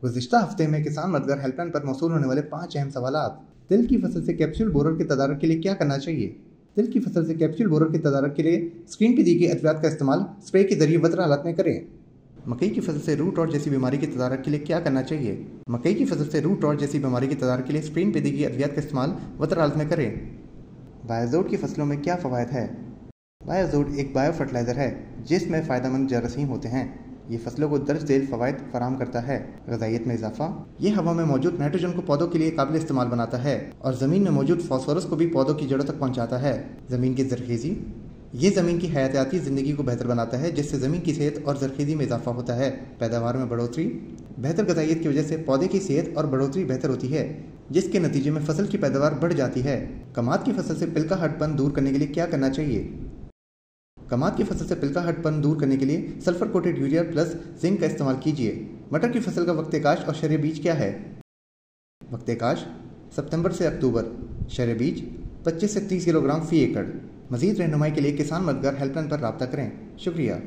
गुज़िश्ता हफ्ते में किसान मददगार हेल्पलाइन पर मौसूल होने वाले 5 अहम सवालात। तिल की फसल से कैप्सूल बोरर के तदारक के लिए क्या करना चाहिए? तिल की फसल से कैप्सूल बोरर के तदारक के लिए स्क्रीन पर दी गई अद्वियात का इस्तेमाल स्प्रे के जरिए वत्र हालत में करें। मकई की फसल से रूट रॉट जैसी बीमारी के तदारक के लिए क्या करना चाहिए? मकई की फसल से रूट रॉट जैसी बीमारी के तदारक के लिए स्क्रीन पर दी गई अद्वियात का इस्तेमाल वत्र हालत में करें। बायोजोट की फसलों में क्या फ़वायद है? बायोजोट एक बायो फर्टिलाइज़र है जिसमें फ़ायदेमंद जरासीम होते हैं। ये फसलों को दर्ज झेल फ़वायद फराहम करता है। ग़िज़ाइयत में इजाफा, ये हवा में मौजूद नाइट्रोजन को पौधों के लिए काबिल इस्तेमाल बनाता है और ज़मीन में मौजूद फास्फोरस को भी पौधों की जड़ों तक पहुँचाता है। ज़मीन की ज़रख़ीज़ी, ये ज़मीन की हयातियाती ज़िंदगी को बेहतर बनाता है जिससे ज़मीन की सेहत और ज़रख़ीज़ी में इजाफा होता है। पैदावार में बढ़ोतरी, बेहतर ग़िज़ाइयत की वजह से पौधे की सेहत और बढ़ोतरी बेहतर होती है जिसके नतीजे में फसल की पैदावार बढ़ जाती है। कमाद की फसल से पिलका हटपन दूर करने के लिए क्या करना चाहिए? कमाद की फसल से पिलका हटपन दूर करने के लिए sulphur coated urea plus zinc का इस्तेमाल कीजिए। मटर की फसल का वक्त काश और शरय बीज क्या है? वक्त काश सितंबर से अक्टूबर, शरय बीज 25 से 30 किलोग्राम फी एकड़। मज़ीद रहनुमाई के लिए किसान मददगार हेल्पलाइन पर राब्ता करें। शुक्रिया।